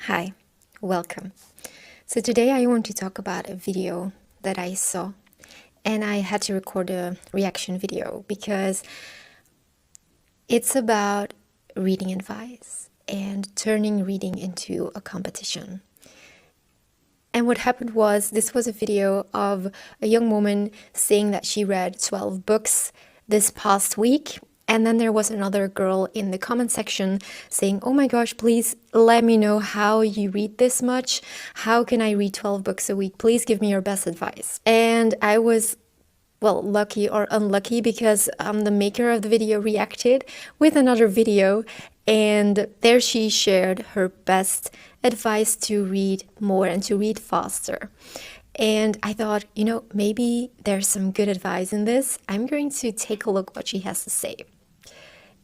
Hi, welcome. So today I want to talk about a video that I saw, and I had to record a reaction video because it's about reading advice and turning reading into a competition. And what happened was, this was a video of a young woman saying that she read 12 books this past week. And then there was another girl in the comment section saying, oh my gosh, please let me know how you read this much. How can I read 12 books a week? Please give me your best advice. And I was, well, lucky or unlucky because the maker of the video reacted with another video, and there she shared her best advice to read more and to read faster. And I thought, maybe there's some good advice in this. I'm going to take a look what she has to say.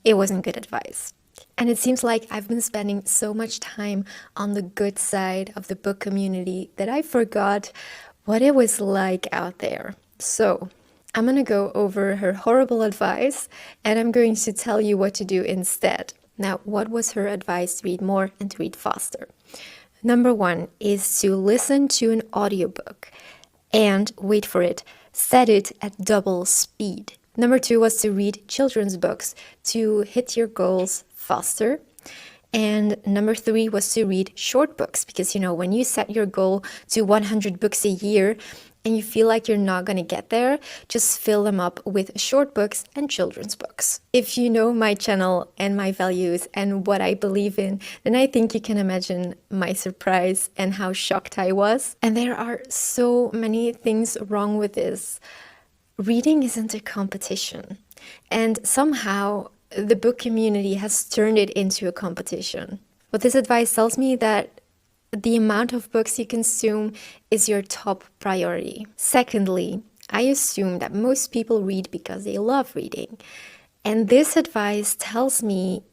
It wasn't good advice. And it seems like I've been spending so much time on the good side of the book community that I forgot what it was like out there. So I'm going to go over her horrible advice, and I'm going to tell you what to do instead. Now, what was her advice to read more and to read faster? Number 1 is to listen to an audiobook and, wait for it, set it at double speed. Number 2 was to read children's books to hit your goals faster. And number 3 was to read short books because, when you set your goal to 100 books a year and you feel like you're not going to get there, just fill them up with short books and children's books. If you know my channel and my values and what I believe in, then I think you can imagine my surprise and how shocked I was. And there are so many things wrong with this. Reading isn't a competition, and somehow the book community has turned it into a competition. But this advice tells me that the amount of books you consume is your top priority. Secondly, I assume that most people read because they love reading. And this advice tells me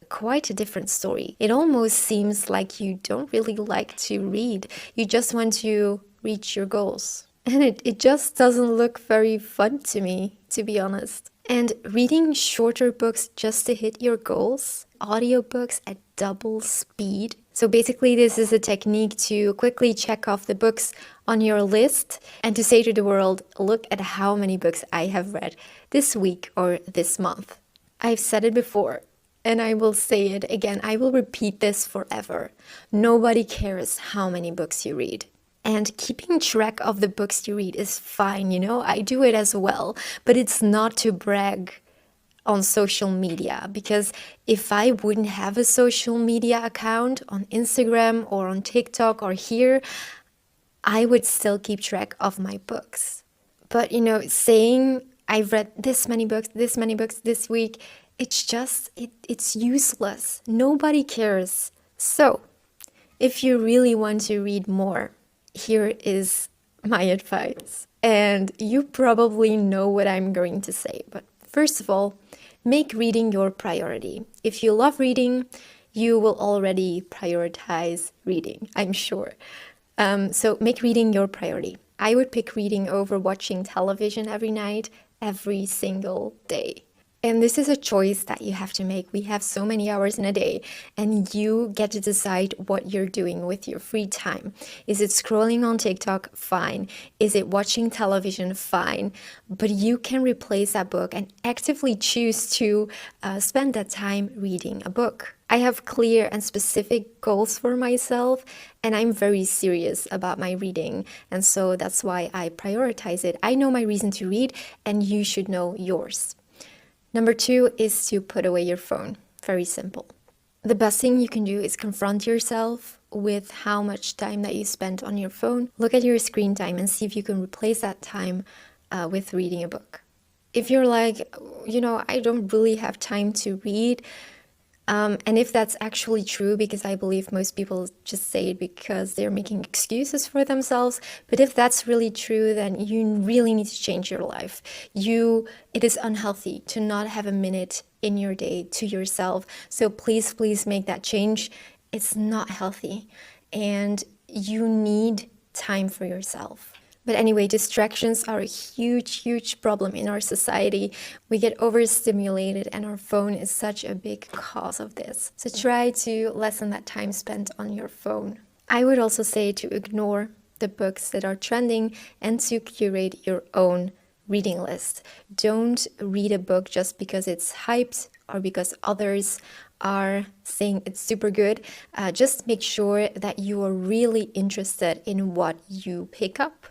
quite a different story. It almost seems like you don't really like to read. You just want to reach your goals. And it just doesn't look very fun to me, to be honest. And reading shorter books just to hit your goals, audiobooks at double speed. So basically this is a technique to quickly check off the books on your list and to say to the world, look at how many books I have read this week or this month. I've said it before, and I will say it again. I will repeat this forever. Nobody cares how many books you read. And keeping track of the books you read is fine, I do it as well, but it's not to brag on social media, because if I wouldn't have a social media account on Instagram or on TikTok or here, I would still keep track of my books. But, saying I've read this many books this week, it's useless. Nobody cares. So if you really want to read more, here is my advice. And you probably know what I'm going to say. But first of all, make reading your priority. If you love reading, you will already prioritize reading, I'm sure. So make reading your priority. I would pick reading over watching television every night, every single day. And this is a choice that you have to make. We have so many hours in a day, and you get to decide what you're doing with your free time. Is it scrolling on TikTok? Fine. Is it watching television? Fine. But you can replace that book and actively choose to spend that time reading a book. I have clear and specific goals for myself, and I'm very serious about my reading. And so that's why I prioritize it. I know my reason to read, and you should know yours. Number 2 is to put away your phone. Very simple. The best thing you can do is confront yourself with how much time that you spent on your phone. Look at your screen time and see if you can replace that time with reading a book. If you're like, I don't really have time to read, and if that's actually true, because I believe most people just say it because they're making excuses for themselves, but if that's really true, then you really need to change your life. It is unhealthy to not have a minute in your day to yourself. So please make that change. It's not healthy, and you need time for yourself. But anyway, distractions are a huge, huge problem in our society. We get overstimulated, and our phone is such a big cause of this. So try to lessen that time spent on your phone. I would also say to ignore the books that are trending and to curate your own reading list. Don't read a book just because it's hyped or because others are saying it's super good. Just make sure that you are really interested in what you pick up.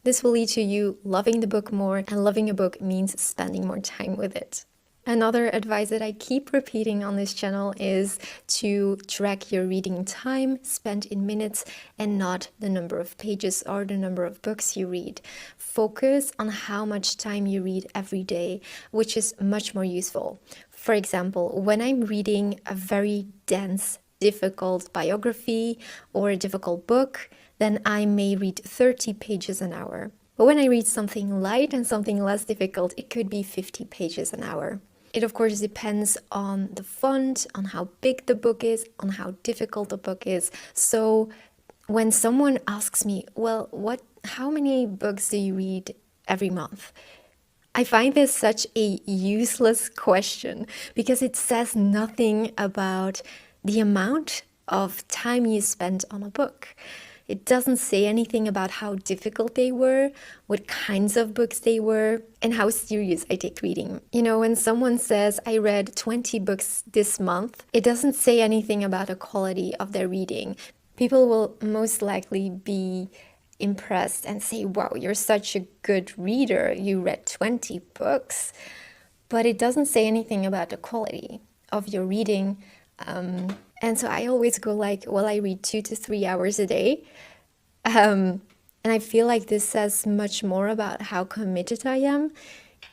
This will lead to you loving the book more, and loving a book means spending more time with it. Another advice that I keep repeating on this channel is to track your reading time spent in minutes and not the number of pages or the number of books you read. Focus on how much time you read every day, which is much more useful. For example, when I'm reading a very dense, difficult biography or a difficult book, then I may read 30 pages an hour. But when I read something light and something less difficult, it could be 50 pages an hour. It of course depends on the font, on how big the book is, on how difficult the book is. So when someone asks me, well, how many books do you read every month? I find this such a useless question because it says nothing about the amount of time you spend on a book. It doesn't say anything about how difficult they were, what kinds of books they were, and how serious I take reading. You know, when someone says, I read 20 books this month, it doesn't say anything about the quality of their reading. People will most likely be impressed and say, wow, you're such a good reader. You read 20 books. But it doesn't say anything about the quality of your reading. And so I always go like, well, I read 2 to 3 hours a day. And I feel like this says much more about how committed I am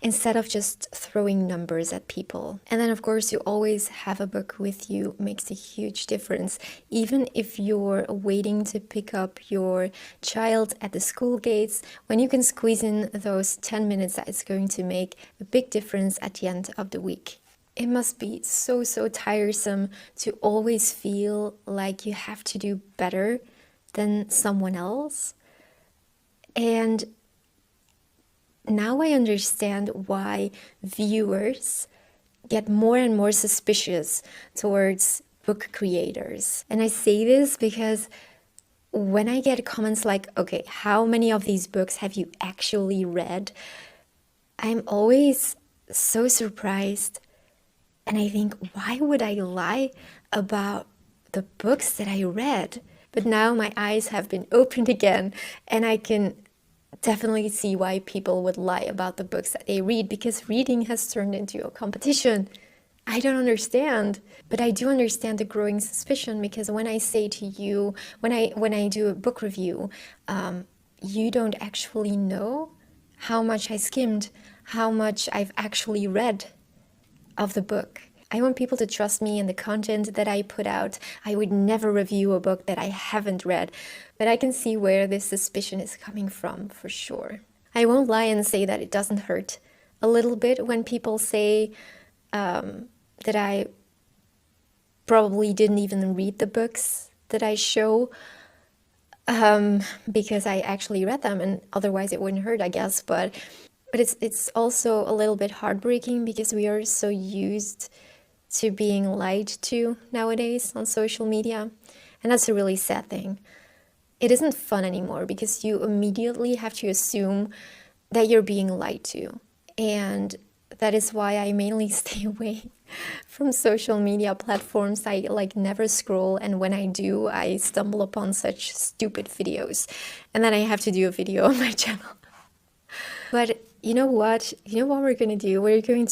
instead of just throwing numbers at people. And then, of course, you always have a book with you makes a huge difference. Even if you're waiting to pick up your child at the school gates, when you can squeeze in those 10 minutes, that is going to make a big difference at the end of the week. It must be so, so tiresome to always feel like you have to do better than someone else. And now I understand why viewers get more and more suspicious towards book creators. And I say this because when I get comments like, okay, how many of these books have you actually read? I'm always so surprised. And I think, why would I lie about the books that I read? But now my eyes have been opened again, and I can definitely see why people would lie about the books that they read, because reading has turned into a competition. I don't understand, but I do understand the growing suspicion, because when I say to you, when I do a book review, you don't actually know how much I skimmed, how much I've actually read of the book. I want people to trust me and the content that I put out. I would never review a book that I haven't read, but I can see where this suspicion is coming from for sure. I won't lie and say that it doesn't hurt a little bit when people say that I probably didn't even read the books that I show, because I actually read them, and otherwise it wouldn't hurt, I guess. But it's also a little bit heartbreaking because we are so used to being lied to nowadays on social media, and that's a really sad thing. It isn't fun anymore because you immediately have to assume that you're being lied to, and that is why I mainly stay away from social media platforms. I never scroll, and when I do, I stumble upon such stupid videos, and then I have to do a video on my channel. But you know what? You know what we're going to do? We're going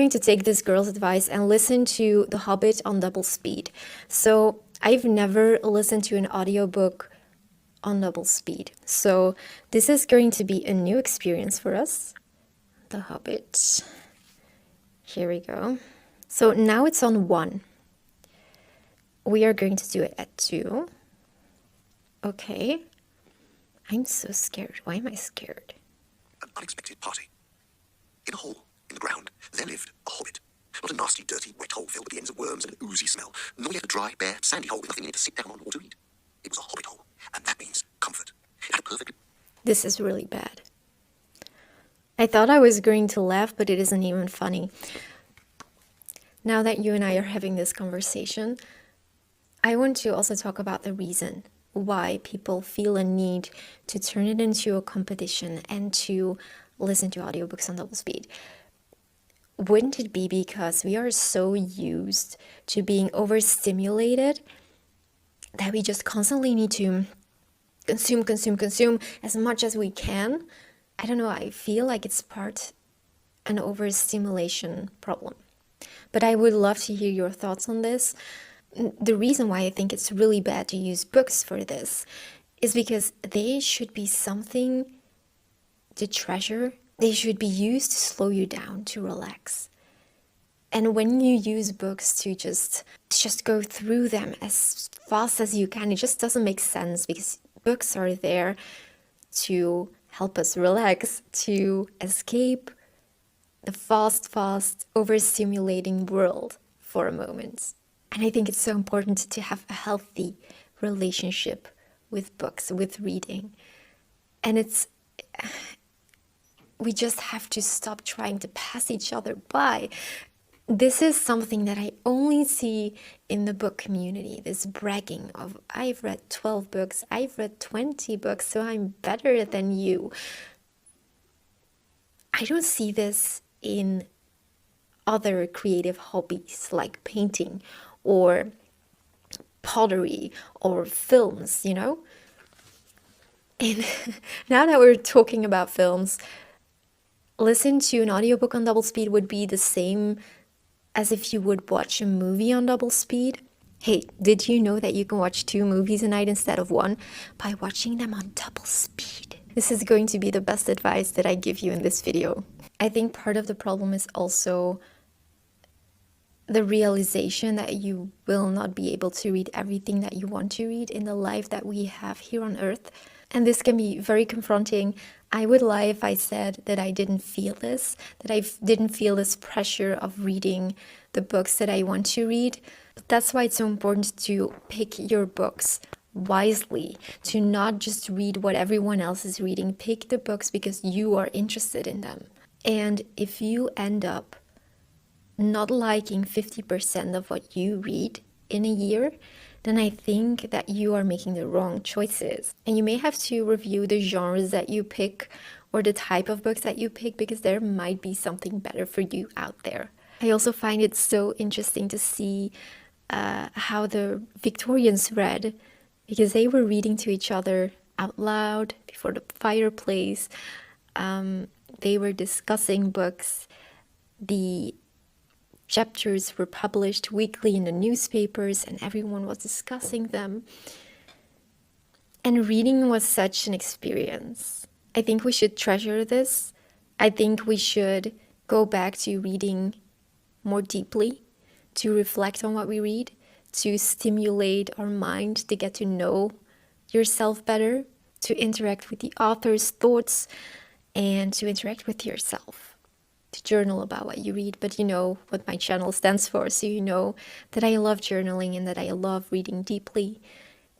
to take this girl's advice and listen to The Hobbit on double speed. So I've never listened to an audiobook on double speed. So this is going to be a new experience for us. The Hobbit. Here we go. So now it's on 1. We are going to do it at 2. Okay. I'm so scared. Why am I scared? An unexpected party. In a hole in the ground, there lived a hobbit. Not a nasty, dirty, wet hole filled with the ends of worms and an oozy smell, nor yet a dry, bare, sandy hole with nothing in it to sit down on or to eat. It was a hobbit hole, and that means comfort. It had a perfectly This is really bad. I thought I was going to laugh, but it isn't even funny. Now that you and I are having this conversation, I want to also talk about the reason why people feel a need to turn it into a competition and to listen to audiobooks on double speed. Wouldn't it be because we are so used to being overstimulated that we just constantly need to consume as much as we can? I don't know, I feel like it's an overstimulation problem. But I would love to hear your thoughts on this. The reason why I think it's really bad to use books for this is because they should be something to treasure. They should be used to slow you down, to relax. And when you use books to just go through them as fast as you can, it just doesn't make sense, because books are there to help us relax, to escape the fast, overstimulating world for a moment. And I think it's so important to have a healthy relationship with books, with reading. And we just have to stop trying to pass each other by. This is something that I only see in the book community, this bragging of, I've read 12 books, I've read 20 books, so I'm better than you. I don't see this in other creative hobbies like painting or pottery or films, you know? And now that we're talking about films, listen to an audiobook on double speed would be the same as if you would watch a movie on double speed. Hey, did you know that you can watch 2 movies a night instead of 1 by watching them on double speed? This is going to be the best advice that I give you in this video. I think part of the problem is also the realization that you will not be able to read everything that you want to read in the life that we have here on Earth. And this can be very confronting. I would lie if I said that I didn't feel this, that I didn't feel this pressure of reading the books that I want to read. But that's why it's so important to pick your books wisely, to not just read what everyone else is reading. Pick the books because you are interested in them. And if you end up not liking 50% of what you read in a year, then I think that you are making the wrong choices. And you may have to review the genres that you pick or the type of books that you pick, because there might be something better for you out there. I also find it so interesting to see how the Victorians read, because they were reading to each other out loud before the fireplace. They were discussing books. The chapters were published weekly in the newspapers and everyone was discussing them. And reading was such an experience. I think we should treasure this. I think we should go back to reading more deeply, to reflect on what we read, to stimulate our mind, to get to know yourself better, to interact with the author's thoughts, and to interact with yourself, to journal about what you read. But you know what my channel stands for, so you know that I love journaling and that I love reading deeply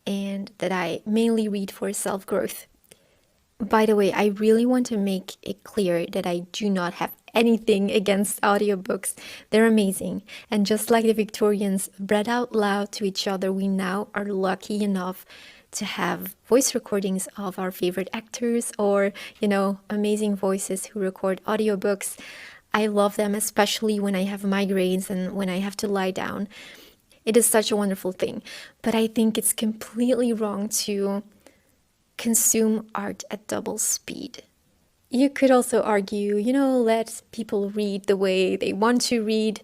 and that I mainly read for self-growth. By the way, I really want to make it clear that I do not have anything against audiobooks. They're amazing. And just like the Victorians read out loud to each other, we now are lucky enough to have voice recordings of our favorite actors, or, you know, amazing voices who record audiobooks. I love them, especially when I have migraines and when I have to lie down. It is such a wonderful thing. But I think it's completely wrong to consume art at double speed. You could also argue, you know, let people read the way they want to read.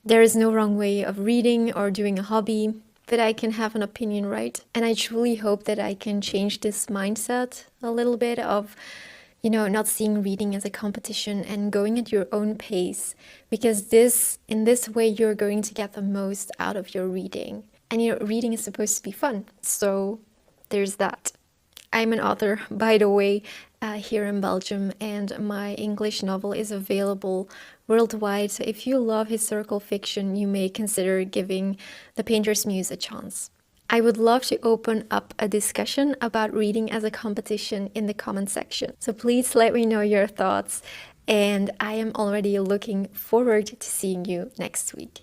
There is no wrong way of reading or doing a hobby, but I can have an opinion, right? And I truly hope that I can change this mindset a little bit of, you know, not seeing reading as a competition and going at your own pace, because in this way you're going to get the most out of your reading. And you know, reading is supposed to be fun, so there's that. I'm an author, by the way, here in Belgium, and my English novel is available worldwide. So if you love historical fiction, you may consider giving The Painter's Muse a chance. I would love to open up a discussion about reading as a competition in the comment section. So please let me know your thoughts, and I am already looking forward to seeing you next week.